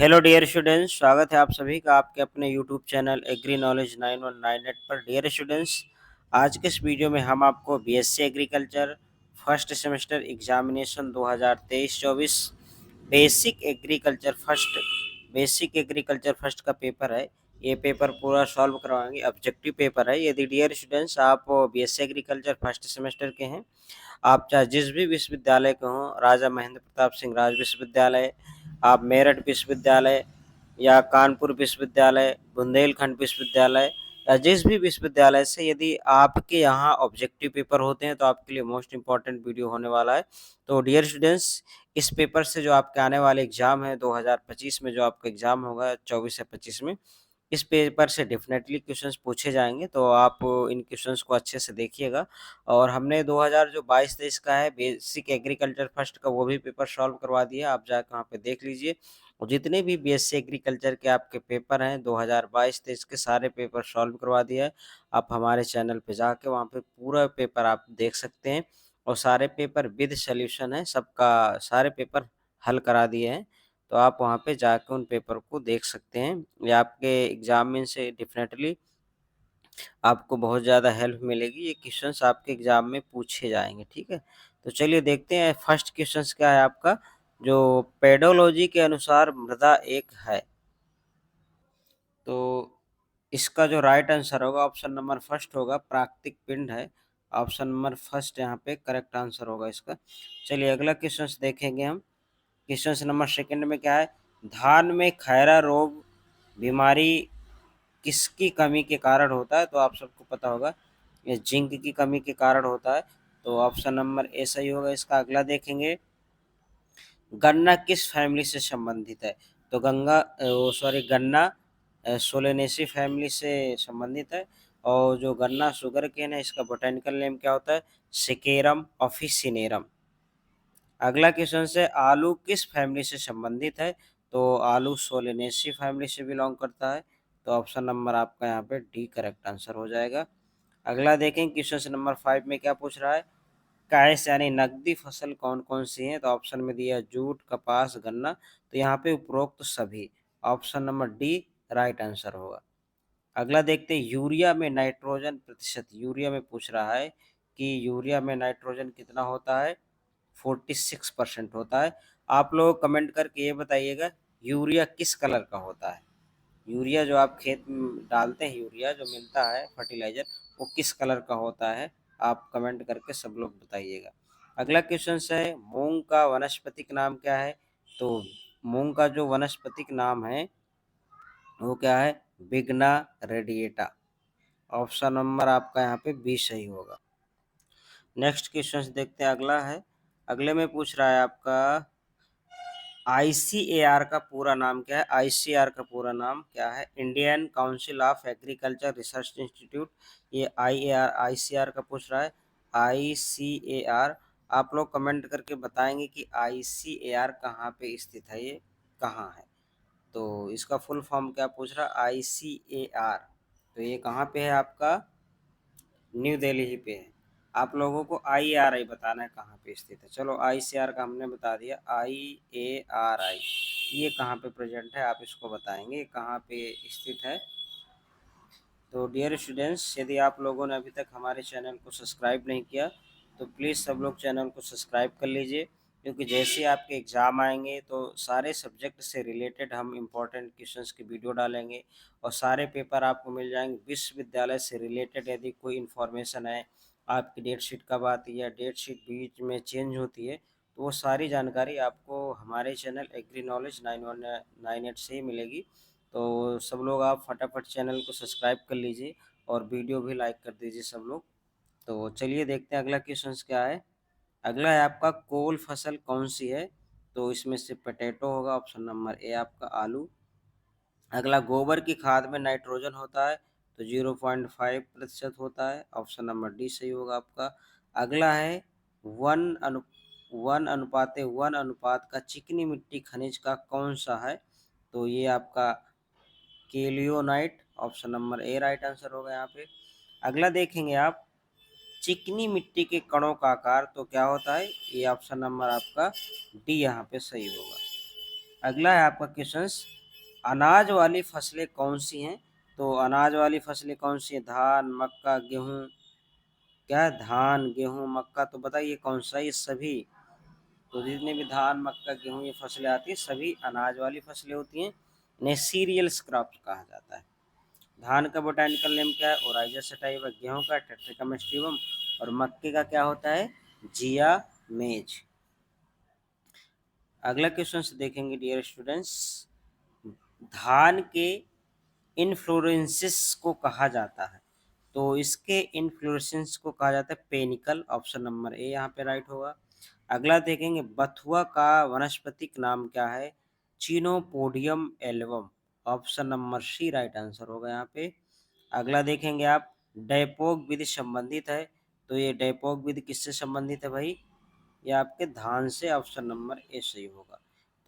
Hello dear students, स्वागत है आप सभी का आपके अपने यूट्यूब चैनल एग्री नॉलेज 9198 पर। डियर स्टूडेंट्स, आज के इस वीडियो में हम आपको BSc agriculture first semester examination 2023-24 basic agriculture first का पेपर है। ये पेपर पूरा सॉल्व करवाएंगे, ऑब्जेक्टिव पेपर है। यदि डियर स्टूडेंट्स आप बीएससी एग्रीकल्चर फर्स्ट सेमेस्टर के हैं, आप चाहे जिस भी विश्वविद्यालय के हों, राजा महेंद्र प्रताप सिंह राज विश्वविद्यालय, आप मेरठ विश्वविद्यालय या कानपुर विश्वविद्यालय, बुंदेलखंड विश्वविद्यालय या जिस भी विश्वविद्यालय से यदि आपके यहाँ ऑब्जेक्टिव पेपर होते हैं तो आपके लिए मोस्ट इम्पॉर्टेंट वीडियो होने वाला है। तो डियर स्टूडेंट्स, इस पेपर से जो आपके आने वाले एग्जाम है 2025 में, जो आपका एग्जाम होगा 24 से 25 में, इस पेपर से डेफिनेटली क्वेश्चंस पूछे जाएंगे। तो आप इन क्वेश्चंस को अच्छे से देखिएगा। और हमने 2022-23 का है बेसिक एग्रीकल्चर फर्स्ट का, वो भी पेपर सॉल्व करवा दिया। आप जाकर वहाँ पे देख लीजिए। और जितने भी बीएससी एग्रीकल्चर के आपके पेपर हैं 2022-23 के, सारे पेपर सॉल्व करवा दिया है। आप हमारे चैनल पे जाके वहाँ पे पूरा पेपर आप देख सकते हैं। और सारे पेपर विद सॉल्यूशन है, सबका सारे पेपर हल करा दिए हैं। तो आप वहाँ पे जाके उन पेपर को देख सकते हैं। ये आपके एग्जाम में से डेफिनेटली आपको बहुत ज़्यादा हेल्प मिलेगी। ये क्वेश्चंस आपके एग्जाम में पूछे जाएंगे, ठीक है। तो चलिए देखते हैं फर्स्ट क्वेश्चंस क्या है आपका। जो पेडोलॉजी के अनुसार मृदा एक है, तो इसका जो राइट आंसर होगा ऑप्शन नंबर फर्स्ट होगा, प्राकृतिक पिंड है। ऑप्शन नंबर फर्स्ट यहाँ पे करेक्ट आंसर होगा इसका। चलिए अगला क्वेश्चन देखेंगे हम। क्वेश्चन नंबर सेकंड में क्या है, धान में खैरा रोग बीमारी किसकी कमी के कारण होता है? तो आप सबको पता होगा, ये जिंक की कमी के कारण होता है। तो ऑप्शन नंबर ए सही होगा इसका। अगला देखेंगे, गन्ना किस फैमिली से संबंधित है? तो गन्ना सोलेनेसी फैमिली से संबंधित है। और जो गन्ना शुगर केन है, इसका बोटेनिकल नेम क्या होता है? सिकेरम ऑफिसिनेरम। अगला क्वेश्चन से, आलू किस फैमिली से संबंधित है? तो आलू सोलेनेसी फैमिली से बिलोंग करता है। तो ऑप्शन नंबर आपका यहाँ पे डी करेक्ट आंसर हो जाएगा। अगला देखें क्वेश्चन नंबर 5 में क्या पूछ रहा है, कैश यानी नकदी फसल कौन कौन सी है? तो ऑप्शन में दिया जूट, कपास, गन्ना। तो यहाँ पे उपरोक्त सभी, option number D right answer होगा। अगला देखते हैं, यूरिया में नाइट्रोजन प्रतिशत। यूरिया में पूछ रहा है कि यूरिया में नाइट्रोजन कितना होता है? 46% होता है। आप लोग कमेंट करके ये बताइएगा, यूरिया किस कलर का होता है? यूरिया जो आप खेत में डालते हैं, यूरिया जो मिलता है फर्टिलाइजर, वो किस कलर का होता है? आप कमेंट करके सब लोग बताइएगा। अगला क्वेश्चन है, मूंग का वनस्पतिक नाम क्या है? तो मूंग का जो वनस्पतिक नाम है वो क्या है? बिगना रेडिएटा। ऑप्शन नंबर आपका यहाँ पे बी सही होगा। नेक्स्ट क्वेश्चन देखते हैं, अगला है। अगले में पूछ रहा है आपका, आईसीएआर का पूरा नाम क्या है? आईसीएआर का पूरा नाम क्या है? Indian council of agriculture research institute. ये आईसीएआर का पूछ रहा है। आईसीएआर, आप लोग कमेंट करके बताएंगे कि आईसीएआर कहाँ पे स्थित है, ये कहाँ है? तो इसका फुल फॉर्म क्या पूछ रहा है? आईसीएआर। तो ये कहाँ पे है आपका? न्यू दिल्ली ही पे है। आप लोगों को आईएआरआई बताना है कहाँ पे स्थित है। चलो आईसीआर का हमने बता दिया, आईएआरआई ये कहाँ पे प्रेजेंट है, आप इसको बताएंगे कहाँ पे स्थित है। तो डियर स्टूडेंट्स, यदि आप लोगों ने अभी तक हमारे चैनल को सब्सक्राइब नहीं किया तो प्लीज़ सब लोग चैनल को सब्सक्राइब कर लीजिए, क्योंकि जैसे ही आपके एग्ज़ाम आएंगे तो सारे सब्जेक्ट से रिलेटेड हम इम्पोर्टेंट क्वेश्चंस की वीडियो डालेंगे। और सारे पेपर आपको मिल जाएंगे विश्वविद्यालय से रिलेटेड। यदि कोई इन्फॉर्मेशन है, आपकी डेट शीट कब आती है, डेट शीट बीच में चेंज होती है, तो वो सारी जानकारी आपको हमारे चैनल एग्री नॉलेज 9198 से ही मिलेगी। तो सब लोग आप फटाफट चैनल को सब्सक्राइब कर लीजिए और वीडियो भी लाइक कर दीजिए सब लोग। तो चलिए देखते हैं अगला क्वेश्चन क्या है। अगला है आपका, कोल फसल कौन सी है? तो इसमें से पोटैटो होगा, ऑप्शन नंबर ए आपका आलू। अगला, गोबर की खाद में नाइट्रोजन होता है? तो 0.5% होता है, ऑप्शन नंबर डी सही होगा आपका। अगला है, वन अनु वन अनुपात का चिकनी मिट्टी खनिज का कौन सा है? तो ये आपका kaolinite, option number A right answer होगा यहाँ पे। अगला देखेंगे आप, चिकनी मिट्टी के कणों का आकार तो क्या होता है? ये ऑप्शन नंबर आपका डी यहाँ पे सही होगा। अगला है आपका क्वेश्चंस, अनाज वाली फसलें कौन सी हैं? तो अनाज वाली फसलें कौन सी हैं? धान, मक्का, गेहूँ, क्या है? धान, गेहूँ, मक्का, तो बताइए कौन सा? ये सभी, तो जितने भी धान, मक्का, गेहूँ ये फसलें आती हैं सभी अनाज वाली फसलें होती हैं। इन्हें सीरियल्स क्रॉप्स कहा जाता है। धान का बोटैनिकल नेम क्या है? Oryza sativa. गेहूँ का टेट्रिकम स्टिवम। और मक्के का क्या होता है? जिया मेज। अगला क्वेश्चन देखेंगे डियर स्टूडेंट्स, धान के इन्फ्लोरेंसेस को कहा जाता है, तो इसके इन्फ्लोरेसेंस को कहा जाता है पेनिकल। ऑप्शन नंबर ए यहाँ पे राइट होगा। अगला देखेंगे, बथुआ का वनस्पतिक नाम क्या है? Chenopodium album. Option number C right answer होगा यहाँ पे। अगला देखेंगे आप, डैपोग विधि संबंधित है, तो ये डैपोग विधि किससे संबंधित है भाई? ये आपके धान से। ऑप्शन नंबर ए सही होगा।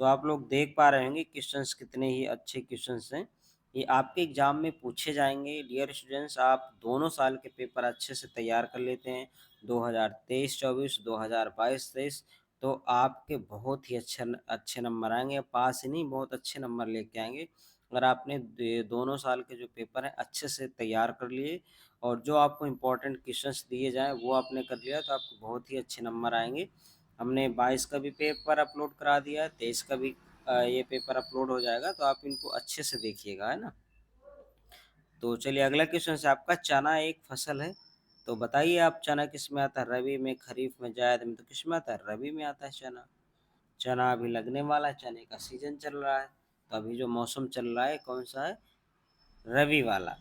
तो आप लोग देख पा रहे होंगे क्वेश्चंस कितने ही अच्छे क्वेश्चंस हैं, ये आपके एग्जाम में पूछे जाएंगे। डियर स्टूडेंट्स, आप दोनों साल के पेपर अच्छे से तैयार कर लेते हैं, 2023-24, 2022-23, तो आपके बहुत ही अच्छे नंबर आएंगे। पास ही नहीं, बहुत अच्छे नंबर लेके आएंगे अगर आपने दोनों साल के जो पेपर हैं अच्छे से तैयार कर लिए, और जो आपको इम्पोर्टेंट क्वेश्चंस दिए जाएँ वो आपने कर लिया, तो आपको बहुत ही अच्छे नंबर आएंगे। हमने 22 का भी पेपर अपलोड करा दिया है, 23 का भी ये पेपर अपलोड हो जाएगा, तो आप इनको अच्छे से देखिएगा, है ना। तो चलिए अगला क्वेश्चन है आपका, चना एक फसल है, तो बताइए आप चना किस में आता है? रबी में, खरीफ में, जायद में, तो किस में आता है? रबी में आता है चना। चना अभी लगने वाला है, चने का सीजन चल रहा है, तो अभी जो मौसम चल रहा है कौन सा है? रबी वाला।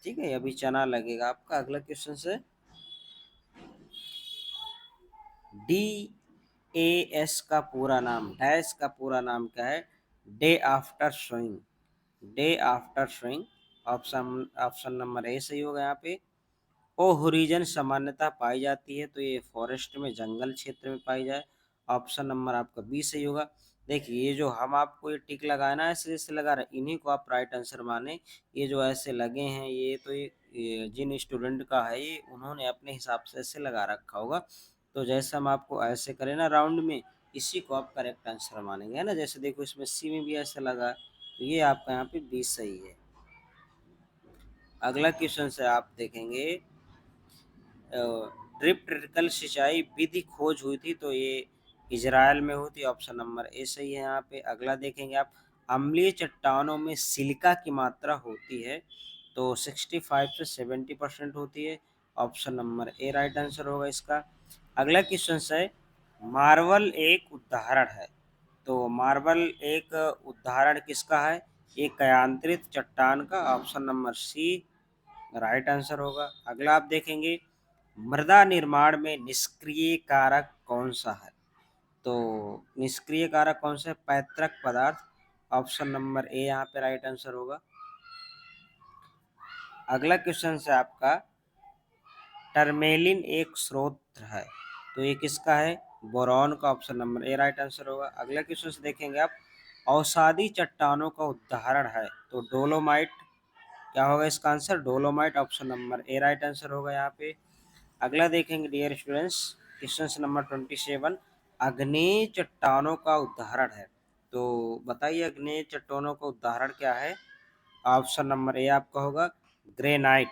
ठीक है, अभी चना लगेगा आपका। अगला क्वेश्चन है, डी ए एस का पूरा नाम, डैश का पूरा नाम क्या है? Day after sowing. Day after sowing. Option option number A सही होगा यहाँ पे। ओहोरीजन सामान्यतः पाई जाती है, तो ये फॉरेस्ट में, जंगल क्षेत्र में पाई जाए। ऑप्शन नंबर आपका बी सही होगा। देखिए ये जो हम आपको ये टिक लगाए ना, ऐसे जैसे लगा रहे, इन्हीं को आप राइट आंसर माने। ये जो ऐसे लगे हैं ये तो ये जिन स्टूडेंट का है ये, उन्होंने अपने हिसाब से ऐसे लगा रखा होगा। तो जैसे हम आपको ऐसे करें ना राउंड में, इसी को आप करेक्ट आंसर मानेंगे, है ना। जैसे देखो इसमें सी में भी ऐसे लगा, तो ये आपका यहाँ पे बी सही है। अगला क्वेश्चन से आप देखेंगे, ड्रिप ट्रिकल सिंचाई विधि खोज हुई थी, तो ये इजराइल में हुई थी। ऑप्शन नंबर ए सही है यहाँ पे। अगला देखेंगे आप, अम्लीय चट्टानों में सिलिका की मात्रा होती है, तो 65 से 70% होती है। Option number A right answer होगा इसका। अगला क्वेश्चन है, मार्बल एक उदाहरण है, तो मार्बल एक उदाहरण किसका है? एक कयांत्रित चट्टान का। Option number C right answer होगा। अगला आप देखेंगे, मृदा निर्माण में निष्क्रिय कारक कौन सा है? तो निष्क्रिय कारक कौन सा है? पैतृक पदार्थ। ऑप्शन नंबर ए यहाँ पे राइट आंसर होगा। अगला क्वेश्चन है आपका, टर्मेलिन एक स्रोत है, तो ये किसका है? बोरॉन का। Option number A right answer होगा। अगला क्वेश्चन से देखेंगे आप, औषधि चट्टानों का उदाहरण है, तो डोलोमाइट क्या होगा इसका answer? Dolomite. Option number A right answer होगा यहाँ पे। अगला देखेंगे डियर स्टूडेंट्स, क्वेश्चन नंबर 27, अग्नेय चट्टानों का उदाहरण है, तो बताइए अग्नेय चट्टानों का उदाहरण क्या है? ऑप्शन नंबर ए आपका होगा ग्रेनाइट।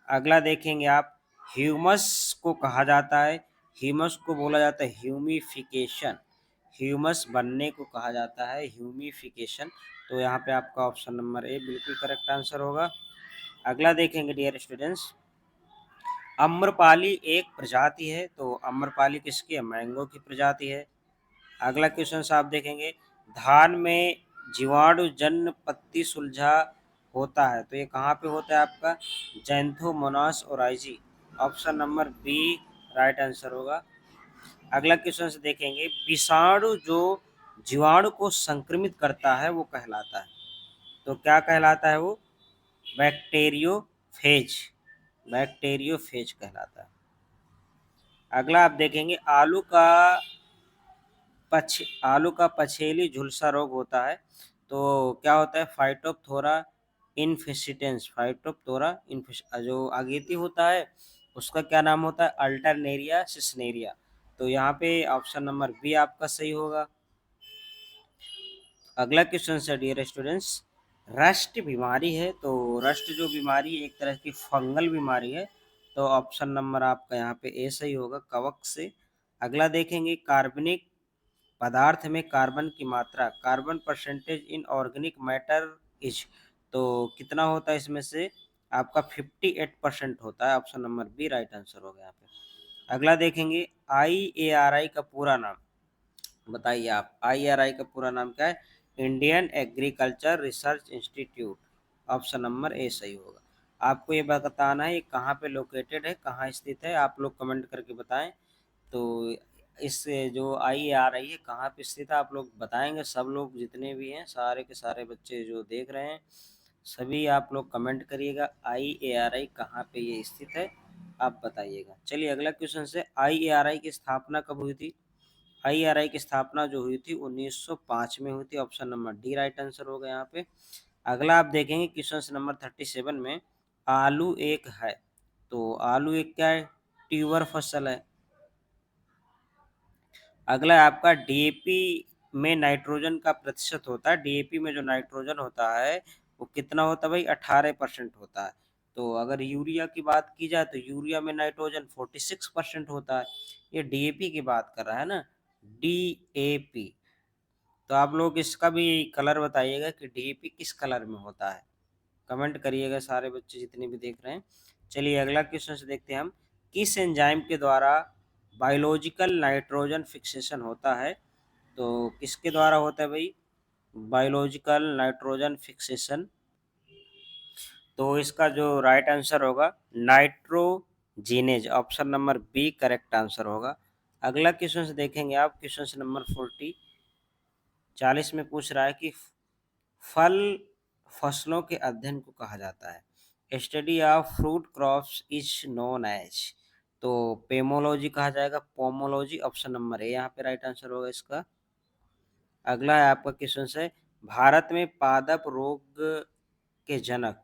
अगला देखेंगे आप, ह्यूमस को कहा जाता है, ह्यूमस को बोला जाता है ह्यूमिफिकेशन। ह्यूमस बनने को कहा जाता है ह्यूमिफिकेशन, तो यहाँ पे आपका ऑप्शन नंबर ए बिल्कुल करेक्ट आंसर होगा। अगला देखेंगे डियर स्टूडेंट्स, आम्रपाली एक प्रजाति है, तो आम्रपाली किसकी है? मैंगो की प्रजाति है। अगला क्वेश्चन आप देखेंगे, धान में जीवाणु जन्य पत्ती सुलझा होता है, तो ये कहाँ पे होता है आपका? Xanthomonas oryzae. Option number B right answer होगा। अगला क्वेश्चन देखेंगे, विषाणु जो जीवाणु को संक्रमित करता है वो कहलाता है, तो क्या कहलाता है वो? बैक्टीरियोफेज। बैक्टीरियोफेज कहलाता है। अगला आप देखेंगे, आलू का पछेली झुलसा रोग होता है, तो क्या होता है? फाइटोप्थोरा इनफिशिटेंस। फाइटोप्थोरा जो अगेती होता है उसका क्या नाम होता है? अल्टरनेरिया सिस्नेरिया। तो यहाँ पे ऑप्शन नंबर बी आपका सही होगा। अगला क्वेश्चन है डियर स्टूडेंट्स, रस्ट बीमारी है, तो रस्ट जो बीमारी एक तरह की फंगल बीमारी है, तो ऑप्शन नंबर आपका यहाँ पे ए सही होगा, कवक से। अगला देखेंगे, कार्बनिक पदार्थ में कार्बन की मात्रा, carbon percentage in organic matter is, तो कितना होता है इसमें से, आपका 58% होता है, option number B right answer होगा यहाँ पे। अगला देखेंगे, IARI का पूरा नाम बताइए आप, IARI का पूरा नाम क्या है, Indian agriculture research institute, option number A सही होगा। आपको ये बताना है ये कहाँ पे लोकेटेड है, कहाँ स्थित है, आप लोग कमेंट करके बताएं। तो इस जो IARI है कहाँ पे स्थित है, आप लोग बताएंगे, सब लोग जितने भी हैं सारे के सारे बच्चे जो देख रहे हैं सभी आप लोग कमेंट करिएगा, IARI कहाँ पे ये स्थित है आप बताइएगा। चलिए अगला क्वेश्चन से, IARI की स्थापना कब हुई थी। IARI की स्थापना जो हुई थी 1905 में हुई थी, option number D right answer होगा यहाँ पे। अगला आप देखेंगे क्वेश्चन नंबर 37 में, आलू एक है, तो आलू एक क्या है, ट्यूबर फसल है। अगला है आपका, DAP में नाइट्रोजन का प्रतिशत होता है, DAP में जो नाइट्रोजन होता है वो कितना होता है भाई, 18% होता है। तो अगर यूरिया की बात की जाए तो यूरिया में नाइट्रोजन 46% होता है। ये DAP की बात कर रहा है ना, DAP। तो आप लोग इसका भी कलर बताइएगा कि DAP किस कलर में होता है, कमेंट करिएगा सारे बच्चे जितने भी देख रहे हैं। चलिए अगला क्वेश्चन से देखते हैं हम, किस एंजाइम के द्वारा बायोलॉजिकल नाइट्रोजन फिक्सेशन होता है, तो किसके द्वारा होता है भाई बायोलॉजिकल नाइट्रोजन फिक्सेशन, तो इसका जो राइट आंसर होगा nitrogenase, option number B correct answer होगा। अगला क्वेश्चन से देखेंगे आप, क्वेश्चन नंबर 40 में पूछ रहा है कि फल फसलों के अध्ययन को कहा जाता है, study of fruit crops is known as, तो पेमोलॉजी कहा जाएगा, पोमोलॉजी, ऑप्शन नंबर ए यहाँ पे राइट आंसर होगा इसका। अगला है आपका क्वेश्चन है, भारत में पादप रोग के जनक,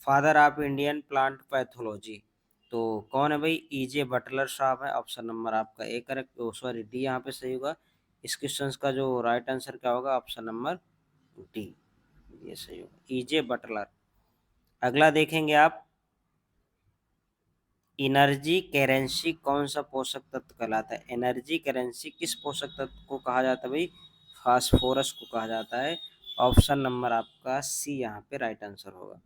father of Indian plant pathology, तो कौन है भाई, EJ बटलर साहब है, ऑप्शन नंबर आपका ए करेक्ट, सॉरी डी यहाँ पे सही होगा। इस क्वेश्चन का जो राइट आंसर क्या होगा, ऑप्शन नंबर डी, ये सही होगा, EJ बटलर। अगला देखेंगे आप, एनर्जी करेंसी कौन सा पोषक तत्व कहलाता है, एनर्जी करेंसी किस पोषक तत्व को कहा जाता है भाई, फास्फोरस को कहा जाता है, ऑप्शन नंबर आपका सी यहाँ पे राइट आंसर होगा।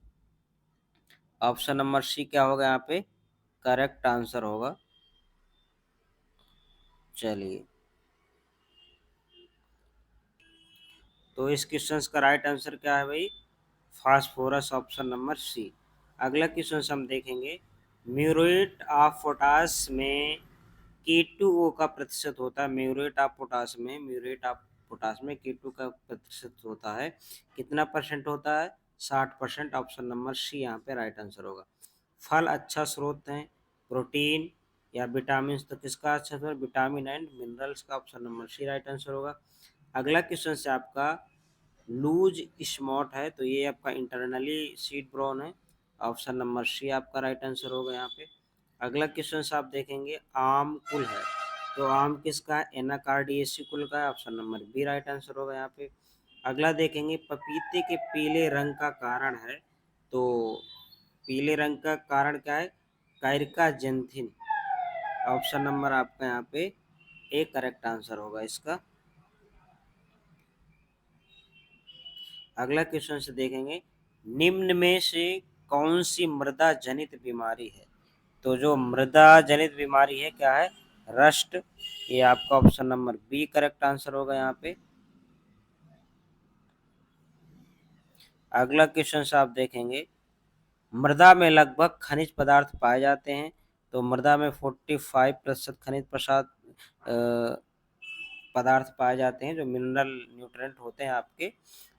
ऑप्शन नंबर सी क्या होगा यहाँ पे, करेक्ट आंसर होगा। चलिए तो इस क्वेश्चन का राइट आंसर क्या है भाई, फास्फोरस, ऑप्शन नंबर सी। अगला क्वेश्चन हम देखेंगे, म्यूरेट ऑफ पोटास में K2O का प्रतिशत होता है, म्यूरेट ऑफ पोटास में K2 का प्रतिशत होता है, कितना परसेंट होता है, 60%, ऑप्शन नंबर सी यहाँ पे राइट आंसर होगा। फल अच्छा स्रोत है प्रोटीन या विटामिन, तो किसका अच्छा स्रोत, विटामिन एंड मिनरल्स का, option number C right answer होगा। अगला क्वेश्चन से आपका, लूज स्मॉट है, तो ये आपका इंटरनली सीड ब्राउन है, ऑप्शन नंबर सी आपका राइट आंसर होगा यहाँ पे। अगला क्वेश्चन से आप देखेंगे, आम कुल है, तो आम किसका है, एनाकार्डियेसी कुल का है, option number B right answer होगा यहाँ पे। अगला देखेंगे, पपीते के पीले रंग का कारण है, तो पीले रंग का कारण क्या है, कायरिका जेंथिन, ऑप्शन नंबर आपका यहाँ पे ए करेक्ट आंसर होगा इसका। अगला क्वेश्चन से देखेंगे, निम्न में से कौन सी मृदा जनित बीमारी है, तो जो मृदा जनित बीमारी है क्या है, रस्ट, ये आपका option number B correct answer होगा यहाँ पे। अगला क्वेश्चन से आप देखेंगे, मृदा में लगभग खनिज पदार्थ पाए जाते हैं, तो मृदा में 45% खनिज प्रसाद पदार्थ पाए जाते हैं जो मिनरल न्यूट्रेंट होते हैं आपके,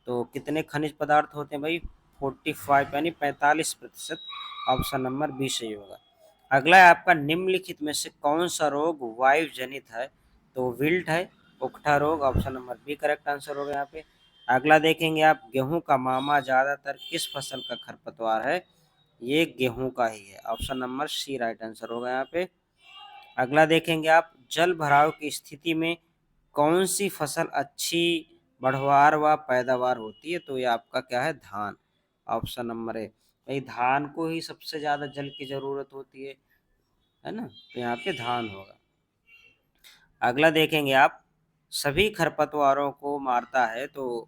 तो कितने खनिज पदार्थ होते हैं भाई, 45 यानी 45%, ऑप्शन नंबर बी सही होगा। अगला है आपका, निम्नलिखित में से कौन सा रोग वायु जनित है, तो विल्ट है, उकठा रोग, option number B correct answer होगा यहाँ पे। अगला देखेंगे आप, गेहूं का मामा ज्यादातर किस फसल का खरपतवार है, ये गेहूं का ही है, option number C right answer होगा यहाँ पे। अगला देखेंगे आप, जल भराव की स्थिति में कौन सी फसल अच्छी बढ़वार व पैदावार होती है, तो ये आपका क्या है, धान। ऑप्शन नंबर ए। भाई धान को ही सबसे ज़्यादा जल की ज़रूरत होती है ना, तो यहाँ पे धान होगा। अगला देखेंगे आप, सभी खरपतवारों को मारता है, तो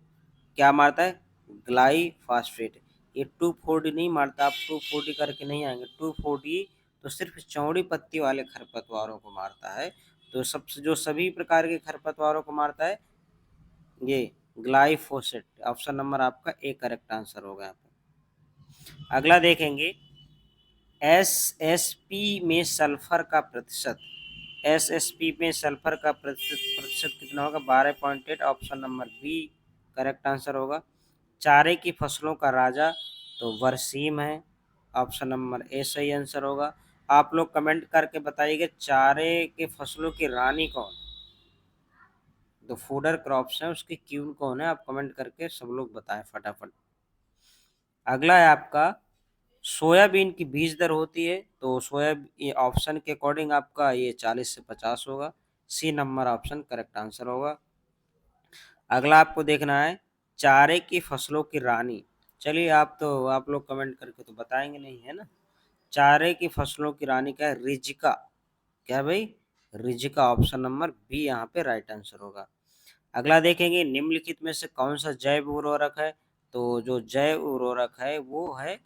क्या मारता है, ग्लाइफॉस्फेट। ये 2,4-डी नहीं मारता, आप 2,4-डी करके नहीं आएंगे। 2,4-डी तो सिर्फ चौड़ी पत्ती वाले खरपतवारों को मारता है। तो सबसे जो सभी प्रकार के खरपतवारों को मारता है, ये ग्लाइफोसेट। ऑप्शन नंबर आपका ए करेक्ट आंसर होगा यहाँ पे। अगला देखेंगे, एसएसपी में सल्फर का प्रतिशत। एसएसपी में सल्फर का प्रतिशत कितना होगा, 12.8। Option number B correct answer होगा। चारे की फसलों का राजा तो बरसीम है। ऑप्शन नंबर ए सही आंसर होगा। आप लोग कमेंट करके बताइएगा चारे के फसलों की रानी कौन, तो फूडर क्रॉप्स है उसकी क्यून कौन है, आप कमेंट करके सब लोग बताएं फटाफट। अगला है आपका, सोयाबीन की बीज दर होती है, तो ये ऑप्शन के अकॉर्डिंग आपका ये 40 से 50 होगा। C number option correct answer होगा। अगला आपको देखना है, चारे की फसलों की रानी। चलिए आप लोग कमेंट करके तो बताएंगे नहीं, है ना। चारे की फसलों की रानी क्या है, रिजिका। क्या है भाई, रिजिका। ऑप्शन नंबर बी यहाँ पे राइट आंसर होगा। अगला देखेंगे, निम्नलिखित में से कौन सा जैव उर्वरक है, तो जो जैव उर्वरक है वो है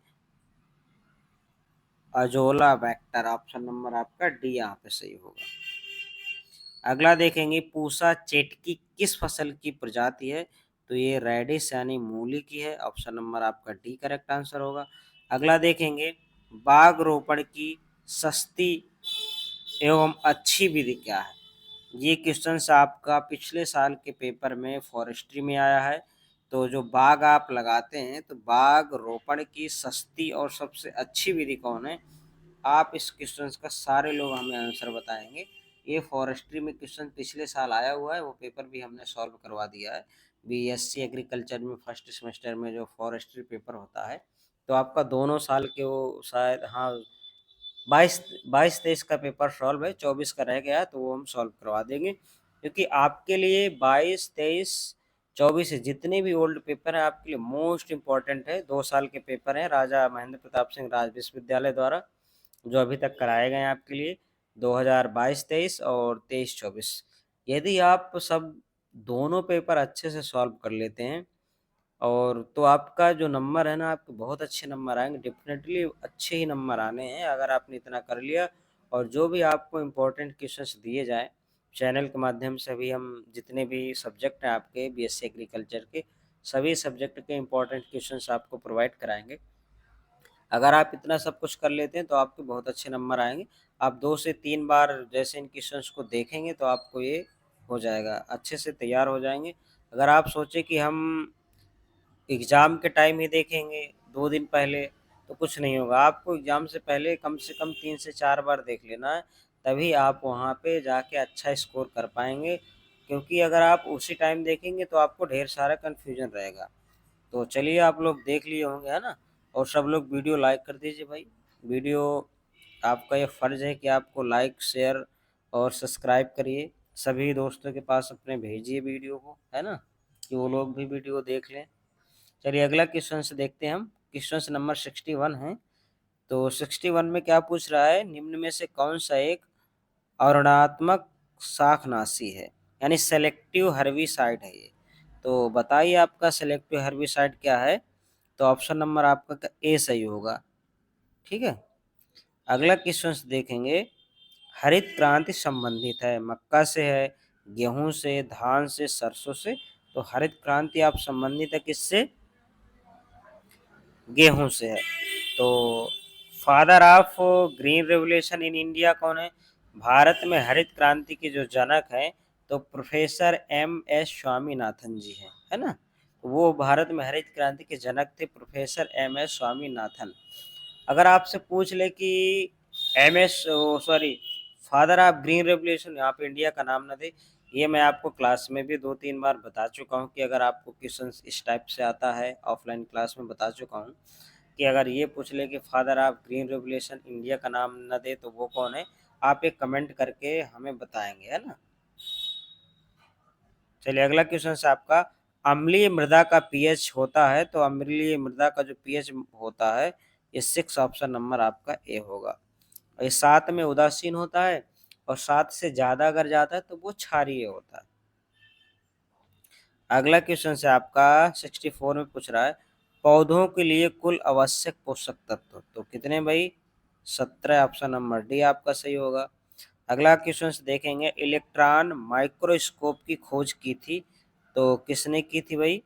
अजोला बैक्टर। ऑप्शन नंबर आपका डी यहाँ पे सही होगा। अगला देखेंगे, पूसा चेटकी किस फसल की प्रजाति है, तो ये रेडिश यानी मूली की है। ऑप्शन नंबर आपका डी करेक्ट आंसर होगा। अगला देखेंगे, बाग रोपण की सस्ती एवं अच्छी विधि क्या है। ये क्वेश्चन आपका पिछले साल के पेपर में फॉरेस्ट्री में आया है। तो जो बाग आप लगाते हैं, तो बाग रोपण की सस्ती और सबसे अच्छी विधि कौन है, आप इस क्वेश्चन का सारे लोग हमें आंसर बताएंगे। ये फॉरेस्ट्री में क्वेश्चन पिछले साल आया हुआ है, वो पेपर भी हमने सॉल्व करवा दिया है। बीएससी एग्रीकल्चर में फर्स्ट सेमेस्टर में जो फॉरेस्ट्री पेपर होता है, तो आपका दोनों साल के वो शायद, हाँ, 22-23 का पेपर सॉल्व है, 24 का रह गया है, तो वो हम सॉल्व करवा देंगे। क्योंकि आपके लिए 22, 23, 24 जितने भी ओल्ड पेपर हैं आपके लिए मोस्ट इम्पॉर्टेंट है। 2 साल के पेपर हैं राजा महेंद्र प्रताप सिंह राज विश्वविद्यालय द्वारा, जो अभी तक कराए गए हैं आपके लिए 2022-23 और 23-24। यदि आप सब दोनों पेपर अच्छे से सॉल्व कर लेते हैं, और तो आपका जो नंबर है ना, आपके बहुत अच्छे नंबर आएंगे, डेफिनेटली अच्छे ही नंबर आने हैं अगर आपने इतना कर लिया। और जो भी आपको इम्पोर्टेंट क्वेश्चंस दिए जाए चैनल के माध्यम से, भी हम जितने भी सब्जेक्ट हैं आपके बीएससी एग्रीकल्चर के, सभी सब्जेक्ट के इम्पोर्टेंट क्वेश्चंस आपको प्रोवाइड कराएंगे। अगर आप इतना सब कुछ कर लेते हैं तो आपके बहुत अच्छे नंबर आएंगे। आप 2 से 3 बार जैसे इन क्वेश्चंस को देखेंगे तो आपको ये हो जाएगा, अच्छे से तैयार हो जाएंगे। अगर आप सोचे कि हम एग्ज़ाम के टाइम ही देखेंगे 2 दिन पहले, तो कुछ नहीं होगा। आपको एग्ज़ाम से कम 3 से 4 बार देख लेना है, तभी आप वहाँ पे जाके अच्छा स्कोर कर पाएंगे। क्योंकि अगर आप उसी टाइम देखेंगे तो आपको ढेर सारा कन्फ्यूजन रहेगा। तो चलिए आप लोग देख लिए होंगे, है ना। और सब लोग वीडियो लाइक कर दीजिए भाई। वीडियो, आपका ये फ़र्ज़ है कि आपको लाइक, शेयर और सब्सक्राइब करिए। सभी दोस्तों के पास अपने भेजिए वीडियो को, है ना, कि वो लोग भी वीडियो देख लें। चलिए अगला क्वेश्चन से देखते हैं हम। क्वेश्चन नंबर 61 है। तो 61 में क्या पूछ रहा है, निम्न में से कौन सा एक अवर्णात्मक शाकनाशी है, यानी सेलेक्टिव हर्बिसाइड है ये। तो बताइए आपका सेलेक्टिव हर्बिसाइड क्या है, तो ऑप्शन नंबर आपका ए सही होगा। ठीक है। अगला क्वेश्चन देखेंगे, हरित क्रांति संबंधित है, मक्का से है, गेहूं से, धान से, सरसों से। तो हरित क्रांति आप संबंधित है किससे, गेहूं से है। तो father of green revolution in India कौन है, भारत में हरित क्रांति के जो जनक हैं, तो प्रोफेसर एम एस स्वामीनाथन जी हैं, है ना। वो भारत में हरित क्रांति के जनक थे, प्रोफेसर एम एस स्वामीनाथन। अगर आपसे पूछ ले कि M S sorry father of green revolution, यहाँ पे इंडिया का नाम ना दे, ये मैं आपको क्लास में भी 2-3 बार बता चुका हूँ कि अगर आपको क्वेश्चन इस टाइप से आता है, ऑफलाइन क्लास में बता चुका हूँ कि अगर ये पूछ ले कि father of green revolution India का नाम न दे तो वो कौन है, आप एक कमेंट करके हमें बताएंगे, है ना। चलिए अगला क्वेश्चन है आपका, अम्लीय मृदा का पीएच होता है, तो अम्लीय मृदा का जो पीएच होता है ये 6 ऑप्शन नंबर आपका ए होगा। और ये 7 में उदासीन होता है और 7 से ज़्यादा अगर जाता है तो वो क्षारीय होता है। अगला क्वेश्चन से आपका 64 में पूछ रहा है पौधों के लिए कुल आवश्यक पोषक तत्व, तो कितने भाई? 17 ऑप्शन नंबर डी आपका सही होगा। अगला क्वेश्चन से देखेंगे इलेक्ट्रॉन माइक्रोस्कोप की खोज की थी, तो किसने की थी भाई?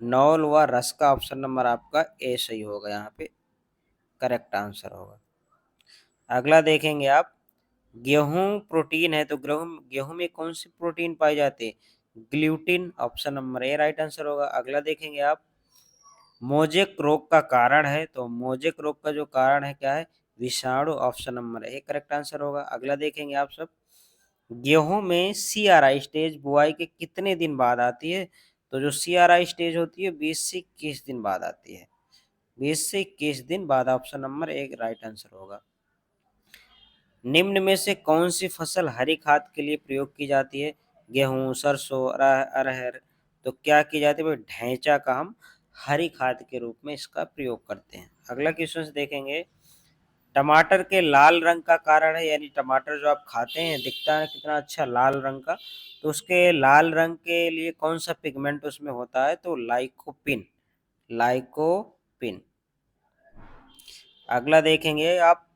नॉल व रस का ऑप्शन नंबर आपका ए सही होगा, यहाँ पे करेक्ट आंसर होगा। अगला देखेंगे आप गेहूं प्रोटीन है, तो गेहूं गेहूं में कौन सी प्रोटीन पाई जाती है? Gluten option number A right answer होगा। अगला देखेंगे आप मोजेक रोग का कारण है, तो मोजेक रोग का जो कारण है क्या है? विषाणु option number A correct answer होगा। अगला देखेंगे आप सब गेहूं में सीआरआई स्टेज बुआई के कितने दिन बाद आती है? तो जो सीआरआई स्टेज होती है 20 से 21 दिन बाद आती है, 20 से 21 दिन बाद ऑप्शन नंबर एक राइट आंसर होगा। निम्न में से कौन सी फसल हरी खाद के लिए प्रयोग की जाती है? गेहूं, सरसों, अरहर, तो क्या की जाती है भाई? ढैंचा का हम हरी खाद के रूप में इसका प्रयोग करते हैं। अगला क्वेश्चन देखेंगे टमाटर के लाल रंग का कारण है, यानी टमाटर जो आप खाते हैं दिखता है कितना अच्छा लाल रंग का, तो उसके लाल रंग के लिए कौन सा पिगमेंट उसमें होता है? तो लाइकोपिन, लाइकोपिन। अगला देखेंगे आप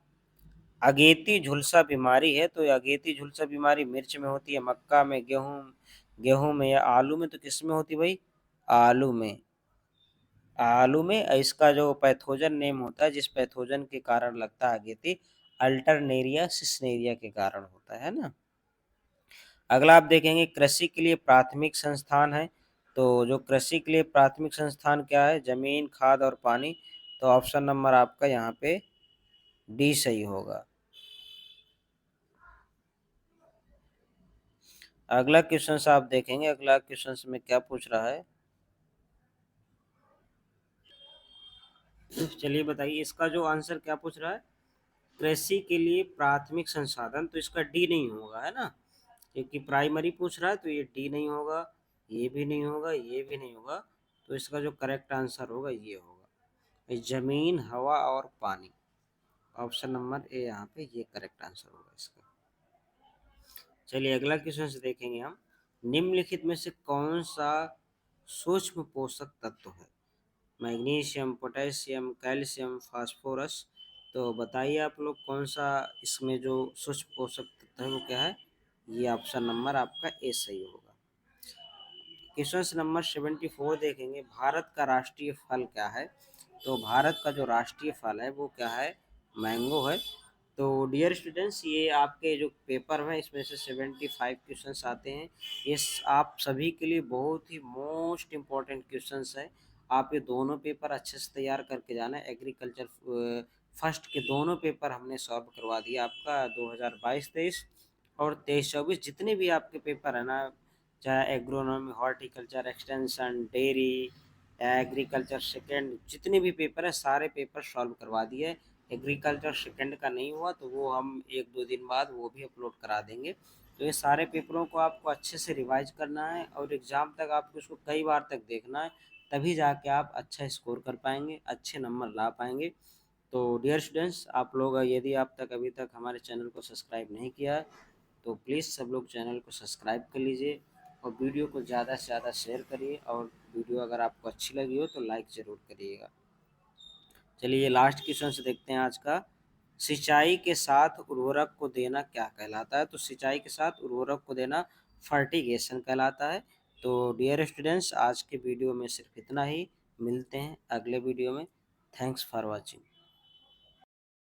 अगेती झुलसा बीमारी है, तो ये अगेती झुलसा बीमारी मिर्च में होती है, मक्का में, गेहूं में या आलू में, तो किस में होती है भाई? आलू में। आलू में इसका जो पैथोजन नेम होता है, जिस पैथोजन के कारण लगता है अगेती, अल्टरनेरिया सिस्नेरिया के कारण होता है ना। अगला आप देखेंगे कृषि के लिए प्राथमिक संस्थान है, तो जो कृषि के लिए प्राथमिक संस्थान क्या है? जमीन, खाद और पानी, तो ऑप्शन नंबर आपका यहाँ पे डी सही होगा। अगला क्वेश्चन आप देखेंगे, अगला क्वेश्चन में क्या पूछ रहा है, चलिए बताइए इसका जो आंसर क्या पूछ रहा है? कृषि के लिए प्राथमिक संसाधन, तो इसका डी नहीं होगा है ना, क्योंकि प्राइमरी पूछ रहा है, तो ये डी नहीं होगा, ये भी नहीं होगा, ये भी नहीं होगा, तो इसका जो करेक्ट आंसर होगा ये होगा जमीन, हवा और पानी, ऑप्शन नंबर ए यहाँ पे ये करेक्ट आंसर होगा इसका। चलिए अगला क्वेश्चन से देखेंगे हम निम्नलिखित में से कौन सा सूक्ष्म पोषक तत्व है? मैग्नीशियम, पोटेशियम, कैल्शियम, फास्फोरस, तो बताइए आप लोग कौन सा इसमें जो सूक्ष्म पोषक तत्व है वो क्या है? ये ऑप्शन नंबर आपका ए सही होगा। क्वेश्चन नंबर 74 देखेंगे भारत का राष्ट्रीय फल क्या है? तो भारत का जो राष्ट्रीय फल है वो क्या है? मैंगो है। तो डियर स्टूडेंट्स ये आपके जो पेपर में इसमें से 75 क्वेश्चंस आते हैं, ये आप सभी के लिए बहुत ही मोस्ट इम्पॉर्टेंट क्वेश्चंस है। आप ये दोनों पेपर अच्छे से तैयार करके जाना। एग्रीकल्चर फर्स्ट के दोनों पेपर हमने सॉल्व करवा दिया आपका 2022-23 और 23-24 जितने भी आपके पेपर है ना, चाहे agronomy, horticulture, extension, dairy, agriculture second, जितने भी पेपर है सारे पेपर सॉल्व करवा दिए। एग्रीकल्चर सेकेंड का नहीं हुआ तो वो हम 1-2 दिन बाद वो भी अपलोड करा देंगे। तो ये सारे पेपरों को आपको अच्छे से रिवाइज करना है और एग्ज़ाम तक आपको इसको कई बार तक देखना है, तभी जाके आप अच्छा स्कोर कर पाएंगे, अच्छे नंबर ला पाएंगे। तो डियर स्टूडेंट्स आप लोग यदि आप तक अभी तक हमारे चैनल को सब्सक्राइब नहीं किया है तो प्लीज़ सब लोग चैनल को सब्सक्राइब कर लीजिए और वीडियो को ज़्यादा से ज़्यादा शेयर करिए और वीडियो अगर आपको अच्छी लगी हो तो लाइक ज़रूर करिएगा। चलिए लास्ट क्वेश्चन से देखते हैं आज का सिंचाई के साथ उर्वरक को देना क्या कहलाता है? तो सिंचाई के साथ उर्वरक को देना फर्टिगेशन कहलाता है। तो डियर स्टूडेंट्स आज के वीडियो में सिर्फ इतना ही, मिलते हैं अगले वीडियो में। Thanks for watching.